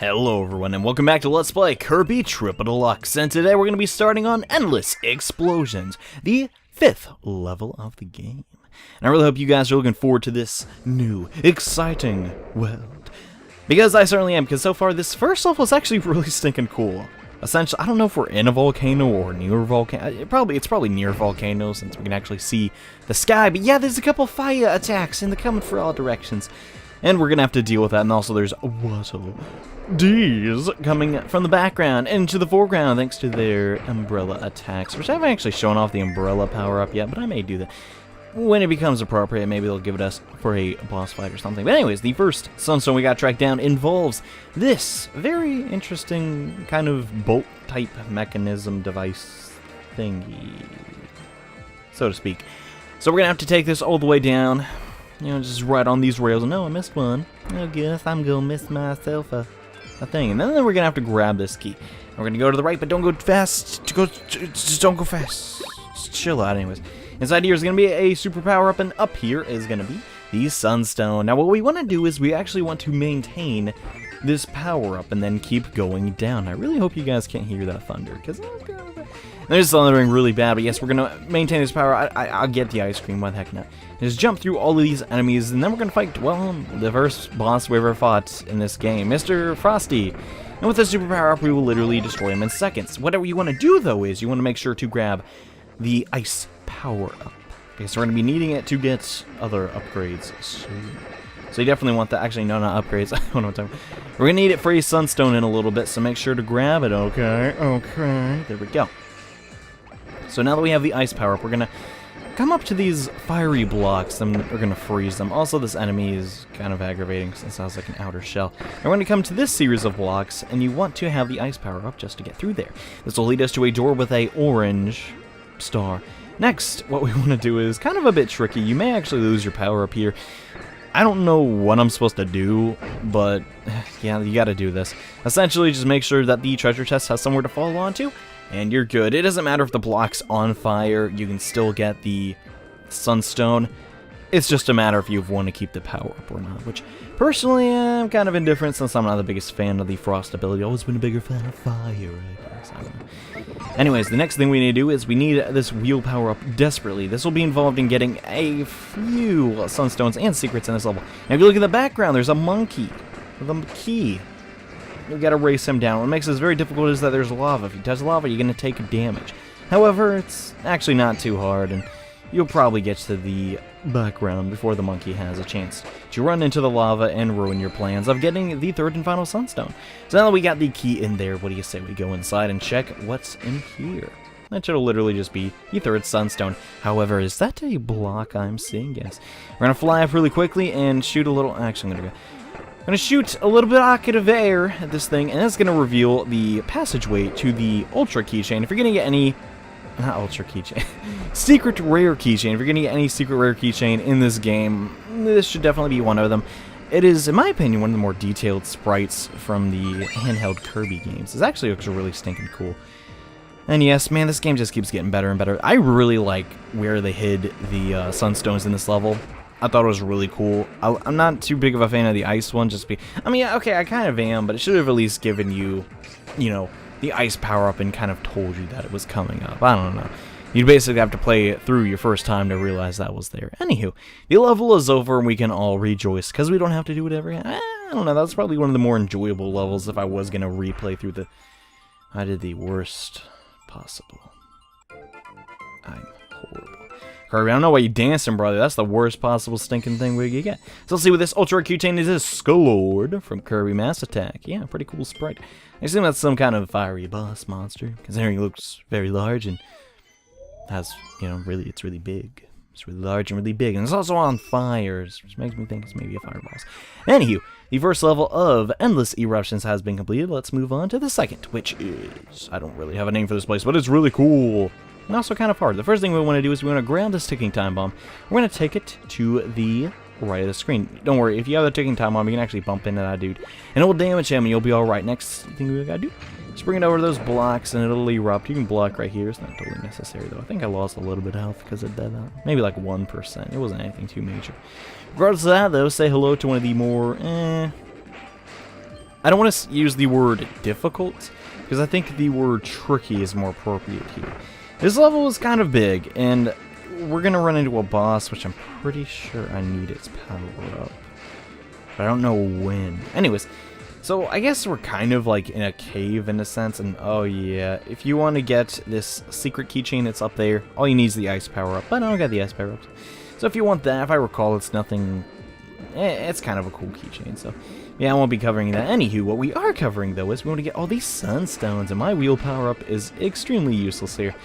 Hello everyone and welcome back to Let's Play Kirby Triple Deluxe, and today we're going to be starting on Endless Explosions, the 5th level of the game. And I really hope you guys are looking forward to this new, exciting world. Because I certainly am, because so far this first level is actually really stinking cool. Essentially, I don't know if we're in a volcano or near a volcano. It's probably near a volcano since we can actually see the sky, but yeah, there's a couple fire attacks and they're coming from all directions. And we're going to have to deal with that, and also there's water D's coming from the background into the foreground thanks to their umbrella attacks, which I haven't actually shown off the umbrella power-up yet, but I may do that when it becomes appropriate. Maybe they'll give it us for a boss fight or something. But anyways, the first sunstone we got tracked down involves this very interesting kind of bolt-type mechanism device thingy, so to speak. So we're going to have to take this all the way down. You know, just right on these rails. No, I missed one. I guess I'm gonna miss myself a thing. And then we're gonna have to grab this key. We're gonna go to the right, but don't go fast. Just don't go fast. Just chill out, anyways. Inside here is gonna be a super power up, and up here is gonna be the sunstone. Now, what we want to do is we actually want to maintain this power up and then keep going down. I really hope you guys can't hear that thunder, because there's thundering really bad. But yes, we're gonna maintain this power. I'll get the ice cream. Why the heck not? Just jump through all of these enemies, and then we're gonna fight, well, the first boss we ever fought in this game, Mr. Frosty. And with the super power up, we will literally destroy him in seconds. Whatever you want to do, though, is you want to make sure to grab the ice power up. Okay, so we're gonna be needing it to get other upgrades soon. So you definitely want that. Actually, no, not upgrades. I don't know what time. We're gonna need it for a sunstone in a little bit, so make sure to grab it. Okay. There we go. So now that we have the ice power up, we're gonna come up to these fiery blocks, and we're going to freeze them. Also, this enemy is kind of aggravating since it has like an outer shell. And we're going to come to this series of blocks, and you want to have the ice power up just to get through there. This will lead us to a door with a orange star. Next, what we want to do is kind of a bit tricky. You may actually lose your power up here. I don't know what I'm supposed to do, but yeah, you got to do this. Essentially, just make sure that the treasure chest has somewhere to fall onto, and you're good. It doesn't matter if the block's on fire, you can still get the sunstone. It's just a matter if you want to keep the power up or not, which personally I'm kind of indifferent since I'm not the biggest fan of the frost ability. Always been a bigger fan of fire, I guess. I don't know. Anyways, the next thing we need to do is we need this wheel power up desperately. This will be involved in getting a few sunstones and secrets in this level. Now if you look at the background, there's a monkey with a key. You gotta race him down. What makes this very difficult is that there's lava. If you touch lava, you're gonna take damage. However, it's actually not too hard, and you'll probably get to the background before the monkey has a chance to run into the lava and ruin your plans of getting the third and final sunstone. So now that we got the key in there, what do you say we go inside and check what's in here? That should literally just be the third sunstone. However, is that a block I'm seeing? Yes. We're gonna fly up really quickly and shoot a little. Actually, I'm gonna shoot a little bit of air at this thing, and it's gonna reveal the passageway to the ultra keychain. If you're gonna get any, not ultra keychain, secret rare keychain. If you're gonna get any secret rare keychain in this game, this should definitely be one of them. It is, in my opinion, one of the more detailed sprites from the handheld Kirby games. This actually looks really stinking cool. And yes, man, this game just keeps getting better and better. I really like where they hid the sunstones in this level. I thought it was really cool. I'm not too big of a fan of the ice one, I mean, okay, I kind of am, but it should have at least given you, you know, the ice power up and kind of told you that it was coming up. I don't know. You'd basically have to play it through your first time to realize that was there. Anywho, the level is over and we can all rejoice because we don't have to do it every. I don't know. That's probably one of the more enjoyable levels if I was gonna replay through the. I did the worst possible. I'm horrible. Kirby, I don't know why you're dancing, brother. That's the worst possible stinking thing we could get. So let's see what this ultra keychain is. This Skullord from Kirby Mass Attack. Yeah, pretty cool sprite. I assume that's some kind of fiery boss monster, considering it looks very large and has, you know, it's really big. It's really large and really big, and it's also on fires, which makes me think it's maybe a fire boss. Anywho, the first level of Endless Eruptions has been completed. Let's move on to the second, which is, I don't really have a name for this place, but it's really cool. And also kind of hard. The first thing we want to do is we want to ground this ticking time bomb. We're going to take it to the right of the screen. Don't worry, if you have the ticking time bomb, you can actually bump into that dude. And it will damage him, and you'll be alright. Next thing we got to do, just bring it over to those blocks, and it'll erupt. You can block right here. It's not totally necessary, though. I think I lost a little bit of health because of that. Maybe like 1%. It wasn't anything too major. Regardless of that, though, say hello to one of the more, I don't want to use the word difficult, because I think the word tricky is more appropriate here. This level is kind of big, and we're going to run into a boss, which I'm pretty sure I need its power up. But I don't know when. Anyways, so I guess we're kind of like in a cave in a sense, and oh yeah, if you want to get this secret keychain, it's up there. All you need is the ice power up, but I don't got the ice power ups. So if you want that, if I recall, it's nothing, it's kind of a cool keychain, so yeah, I won't be covering that. Anywho, what we are covering though is we want to get all these sunstones, and my wheel power up is extremely useless here.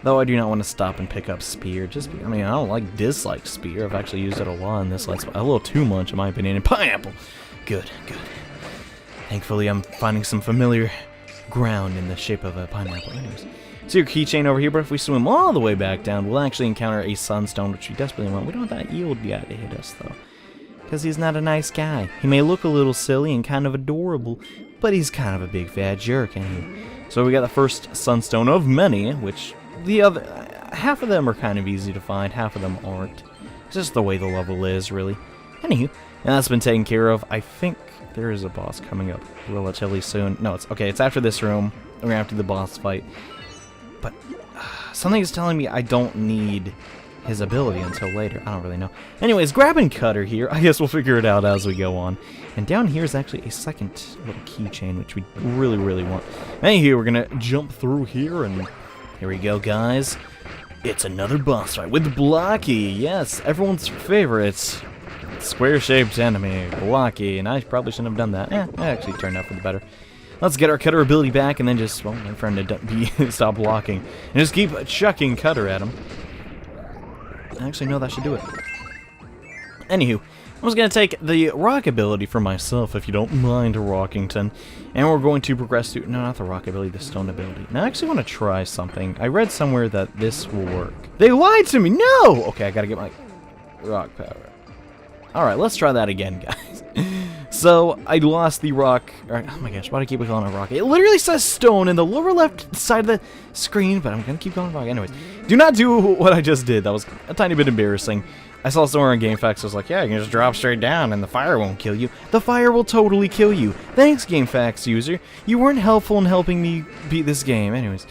Though I do not want to stop and pick up spear. I mean, I don't dislike spear. I've actually used it a lot in this Let's Play. A little too much, in my opinion. And pineapple! Good, good. Thankfully, I'm finding some familiar ground in the shape of a pineapple. Anyways, so your keychain over here, but if we swim all the way back down, we'll actually encounter a sunstone, which we desperately want. We don't want that yield guy to hit us, though. Because he's not a nice guy. He may look a little silly and kind of adorable, but he's kind of a big fat jerk, ain't he? So we got the first sunstone of many, which... the other, half of them are kind of easy to find, half of them aren't. It's just the way the level is, really. Anywho, now that's been taken care of. I think there is a boss coming up relatively soon. No, it's okay. It's after this room. We're gonna have to do the boss fight. But something is telling me I don't need his ability until later. I don't really know. Anyways, grab and cutter here. I guess we'll figure it out as we go on. And down here is actually a second little keychain, which we really, really want. Anywho, we're gonna jump through here and... here we go, guys. It's another boss fight with Blocky. Yes, everyone's favorite square-shaped enemy, Blocky. And I probably shouldn't have done that. It actually turned out for the better. Let's get our cutter ability back and then just, well, wait for him to stop blocking. And just keep chucking cutter at him. Actually, no, that should do it. Anywho, I was going to take the rock ability for myself, if you don't mind, Rockington. And we're going to progress to... no, not the rock ability, the stone ability. Now, I actually want to try something. I read somewhere that this will work. They lied to me! No! Okay, I got to get my rock power. Alright, let's try that again, guys. So, I lost the rock... oh my gosh, why do I keep calling it rock? It literally says stone in the lower left side of the screen, but I'm going to keep going rock. Anyways, do not do what I just did. That was a tiny bit embarrassing. I saw somewhere in GameFAQs, I was like, yeah, you can just drop straight down and the fire won't kill you. The fire will totally kill you. Thanks, GameFAQs user. You weren't helpful in helping me beat this game. Anyways,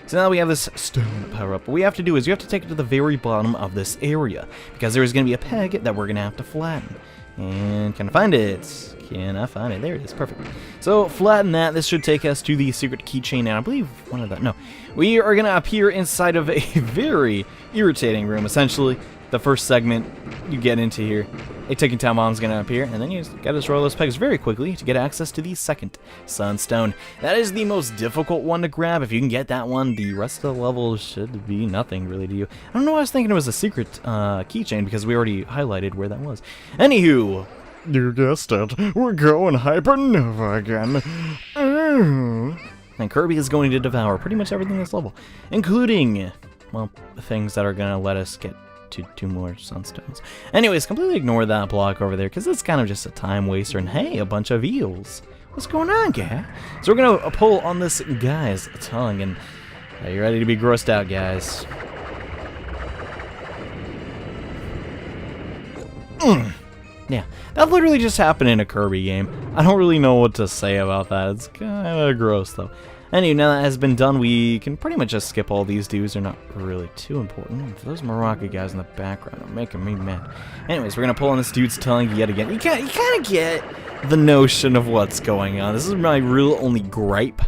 so now we have this stone power-up. What we have to do is you have to take it to the very bottom of this area, because there is going to be a peg that we're going to have to flatten. And can I find it? Can I find it? There it is. Perfect. So, flatten that. This should take us to the secret keychain, and I believe one of that. No. We are going to appear inside of a very irritating room, essentially. The first segment you get into here, a ticking time bomb is going to appear, and then you just got to just roll those pegs very quickly to get access to the second sunstone. That is the most difficult one to grab. If you can get that one, the rest of the level should be nothing really to you. I don't know why I was thinking it was a secret keychain, because we already highlighted where that was. Anywho, you guessed it, we're going hypernova again. And Kirby is going to devour pretty much everything in this level, including, well, the things that are going to let us get to 2 more sunstones. Anyways, completely ignore that block over there, because it's kind of just a time waster, and hey, a bunch of eels. What's going on, guy? So we're going to pull on this guy's tongue, and are you ready to be grossed out, guys? Yeah, that literally just happened in a Kirby game. I don't really know what to say about that. It's kind of gross, though. Anyway, now that has been done, we can pretty much just skip all these dudes. They're not really too important. Those Morocco guys in the background are making me mad. Anyways, we're going to pull on this dude's tongue yet again. You kind of get the notion of what's going on. This is my real only gripe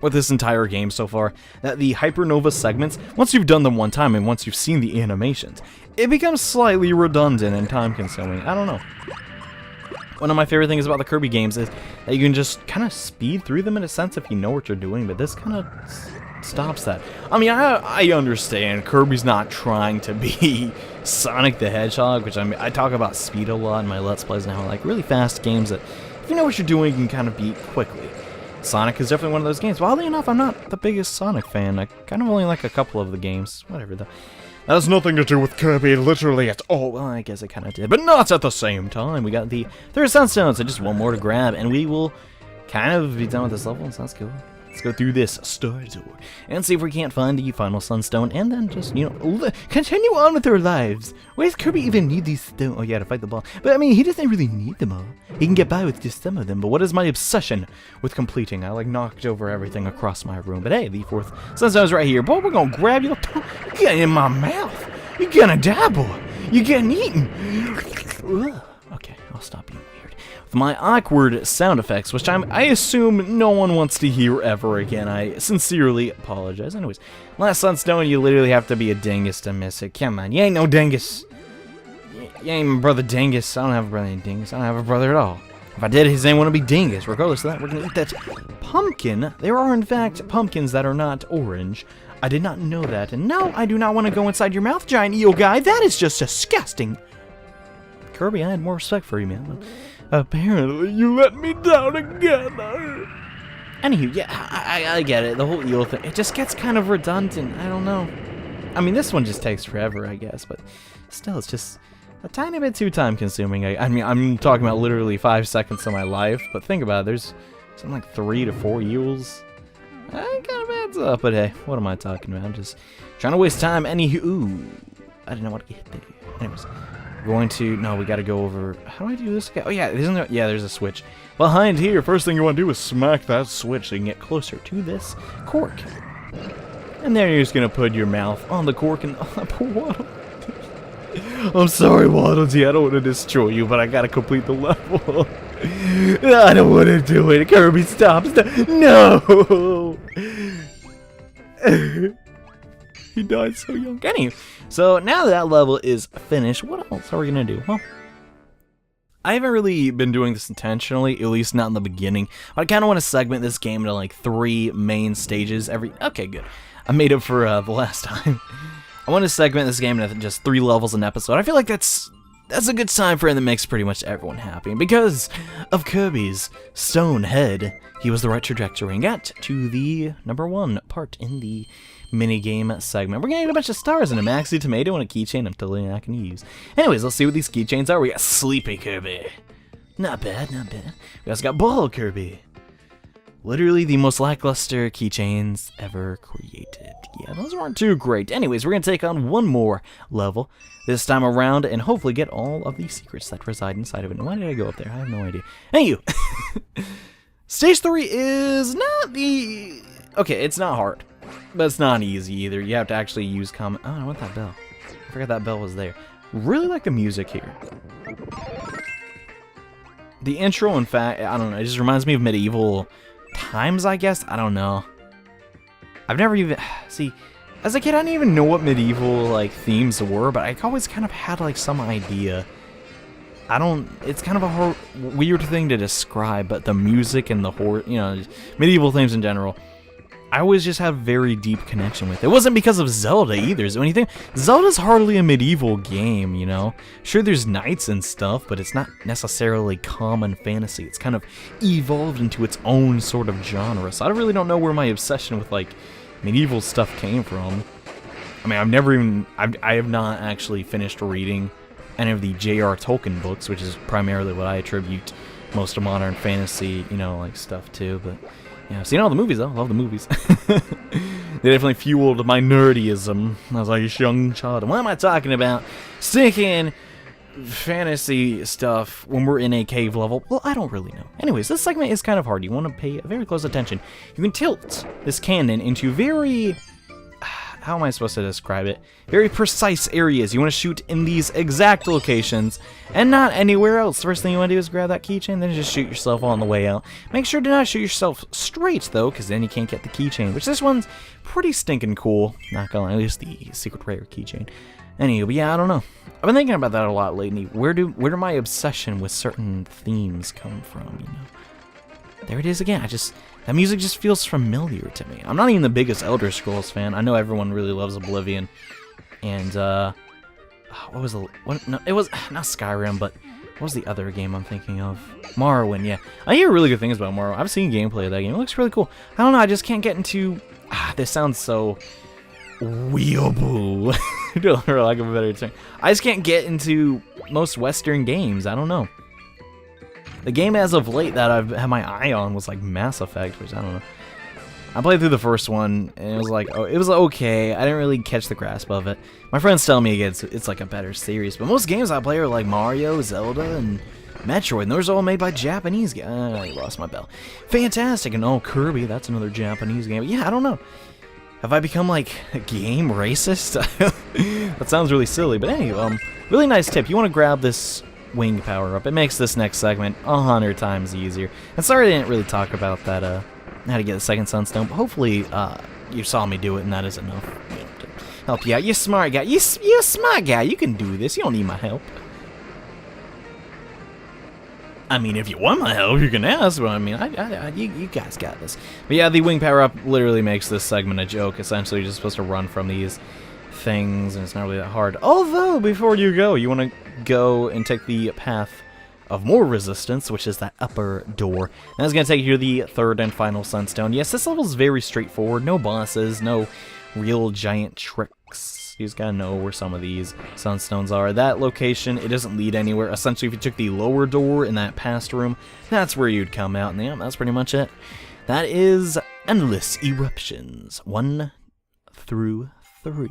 with this entire game so far. That the Hypernova segments, once you've done them one time and once you've seen the animations, it becomes slightly redundant and time-consuming. I don't know. One of my favorite things about the Kirby games is that you can just kind of speed through them in a sense if you know what you're doing, but this kind of stops that. I mean, I understand Kirby's not trying to be Sonic the Hedgehog, which I talk about speed a lot in my Let's Plays now, like really fast games that if you know what you're doing, you can kind of beat quickly. Sonic is definitely one of those games. Well, oddly enough, I'm not the biggest Sonic fan. I kind of only like a couple of the games. Whatever, though. That has nothing to do with Kirby, literally at all. Well, I guess it kind of did, but not at the same time. We got the 3 sunstones, so just one more to grab, and we will kind of be done with this level, so that's cool. Let's go through this star door and see if we can't find the final sunstone, and then just, you know, continue on with our lives. Why does Kirby even need these stones? Oh yeah, to fight the ball. But I mean, he doesn't really need them all. He can get by with just some of them. But what is my obsession with completing? I like knocked over everything across my room. But hey, the 4th sunstone's right here. Boy, we're gonna grab you. Get in my mouth. You're gonna die, boy. You're getting eaten. Ugh. Okay, I'll stop being weird. With my awkward sound effects, which I assume no one wants to hear ever again, I sincerely apologize. Anyways, last sunstone, you literally have to be a dingus to miss it. Come on, you ain't no dingus. You ain't my brother Dingus. I don't have a brother named Dingus. I don't have a brother at all. If I did, his name wouldn't be Dingus. Regardless of that, we're gonna eat that pumpkin. There are, in fact, pumpkins that are not orange. I did not know that, and no, I do not want to go inside your mouth, giant eel guy. That is just disgusting. Kirby, I had more respect for you, man. Apparently, you let me down again. Anywho, yeah, I get it. The whole eel thing, it just gets kind of redundant. I don't know. I mean, this one just takes forever, I guess, but still, it's just a tiny bit too time-consuming. I mean, I'm talking about literally 5 seconds of my life, but think about it. There's something like 3 to 4 eels. It kind of adds up, but hey, what am I talking about? I'm just trying to waste time. Ooh, I didn't know what to get there. Anyways, we're going to, no, we got to go over, how do I do this again? Oh yeah, isn't there, yeah, there's a switch. Behind here, first thing you want to do is smack that switch so you can get closer to this cork. And then you're just going to put your mouth on the cork and, oh, poor Waddle. I'm sorry, Waddle Dee, I don't want to destroy you, but I got to complete the level. I don't want to do it. Kirby, stop. No! He died so young. Anyway, so now that level is finished, what else are we going to do? Well, I haven't really been doing this intentionally, at least not in the beginning. But I kind of want to segment this game into like 3 main stages every... Okay, good. I made up for the last time. I want to segment this game into just 3 levels an episode. I feel like that's a good sign for him that makes pretty much everyone happy. And because of Kirby's stone head, he was the right trajectory and got to the #1 part in the minigame segment. We're gonna get a bunch of stars and a maxi tomato and a keychain I'm totally not gonna use. Anyways, let's see what these keychains are. We got Sleepy Kirby. Not bad, not bad. We also got Ball Kirby. Literally the most lackluster keychains ever created. Yeah, those weren't too great. Anyways, we're gonna take on one more level this time around and hopefully get all of the secrets that reside inside of it. And why did I go up there? I have no idea. Anywho, stage 3 is not the... Okay, it's not hard, but it's not easy either. You have to actually use comment... Oh, I want that bell. I forgot that bell was there. Really like the music here. The intro, in fact, I don't know, it just reminds me of medieval times, I guess. I don't know. I've never even... See, as a kid, I didn't even know what medieval, like, themes were, but I always kind of had, like, some idea. I don't... It's kind of a weird thing to describe, but the music and the horror, you know, medieval themes in general, I always just had a very deep connection with it. It wasn't because of Zelda either. So when you think, Zelda's hardly a medieval game, you know? Sure, there's knights and stuff, but it's not necessarily common fantasy. It's kind of evolved into its own sort of genre. So I really don't know where my obsession with, like, medieval stuff came from. I mean, I have not actually finished reading any of the J.R. Tolkien books, which is primarily what I attribute most of modern fantasy, you know, like, stuff to, but... Yeah, I've seen all the movies, though. I love the movies. They definitely fueled my nerdyism. I was like a young child. And what am I talking about? Sticking fantasy stuff when we're in a cave level? Well, I don't really know. Anyways, this segment is kind of hard. You want to pay very close attention. You can tilt this cannon into very... How am I supposed to describe it? Very precise areas. You want to shoot in these exact locations and not anywhere else. First thing you want to do is grab that keychain, then just shoot yourself on the way out. Make sure to not shoot yourself straight, though, because then you can't get the keychain, which this one's pretty stinking cool. Not gonna lie, at least the secret rare keychain. Anyway, but yeah, I don't know. I've been thinking about that a lot lately. Where do my obsession with certain themes come from, you know? There it is again. That music just feels familiar to me. I'm not even the biggest Elder Scrolls fan. I know everyone really loves Oblivion. And, what was the... No, it was not Skyrim, but what was the other game I'm thinking of? Morrowind, yeah. I hear really good things about Morrowind. I've seen gameplay of that game. It looks really cool. I don't know, I just can't get into... this sounds so... weeaboo. For lack of a better term. I just can't get into most Western games. I don't know. The game as of late that I've had my eye on was like Mass Effect, which I don't know. I played through the first one, and it was like, oh, it was okay. I didn't really catch the grasp of it. My friends tell me it's like a better series, but most games I play are like Mario, Zelda, and Metroid, and those are all made by Japanese guys. I lost my bell. Fantastic, and oh, Kirby, that's another Japanese game. But yeah, I don't know. Have I become like a game racist? That sounds really silly, but anyway, really nice tip. You want to grab this wing power up. It makes this next segment 100 times easier. And sorry I didn't really talk about that, how to get the second sunstone, but hopefully you saw me do it, and that is enough, you know, to help you out. You're a smart guy. You're a smart guy. You can do this. You don't need my help. I mean, if you want my help, you can ask. But I mean, you guys got this. But yeah, the wing power up literally makes this segment a joke. Essentially, you're just supposed to run from these things, and it's not really that hard. Although, before you go, you want to go and take the path of more resistance, which is that upper door. And that's going to take you to the third and final sunstone. Yes, this level is very straightforward. No bosses, no real giant tricks. You just gotta know where some of these sunstones are. That location, it doesn't lead anywhere. Essentially, if you took the lower door in that past room, that's where you'd come out. And yeah, that's pretty much it. That is Endless Eruptions 1 through 3.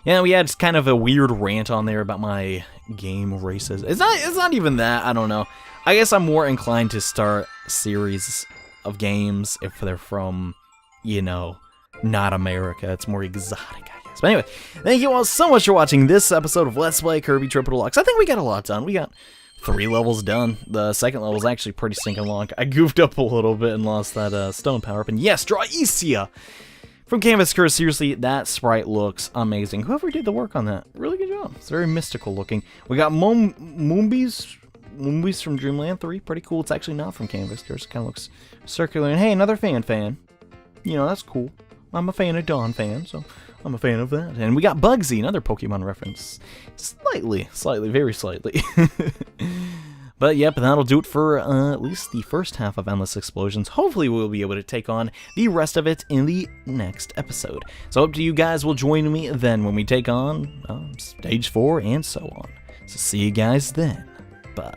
Yeah, we had kind of a weird rant on there about my game races. It's not even that, I don't know. I guess I'm more inclined to start series of games if they're from, you know, not America. It's more exotic, I guess. But anyway, thank you all so much for watching this episode of Let's Play Kirby Triple Deluxe. I think we got a lot done. We got 3 levels done. The second level is actually pretty stinking long. I goofed up a little bit and lost that stone power-up. And yes, draw Isia! From Canvas Curse, seriously, that sprite looks amazing. Whoever did the work on that, really good job. It's very mystical looking. We got Moombies from Dreamland 3, pretty cool. It's actually not from Canvas Curse. It kind of looks circular. And hey, another fan. You know, that's cool. I'm a fan of Dawn fan, so I'm a fan of that. And we got Bugsy, another Pokemon reference. Slightly, very slightly. But yep, that'll do it for at least the first half of Endless Explosions. Hopefully we'll be able to take on the rest of it in the next episode. So hope you guys will join me then when we take on Stage 4 and so on. So see you guys then. Bye.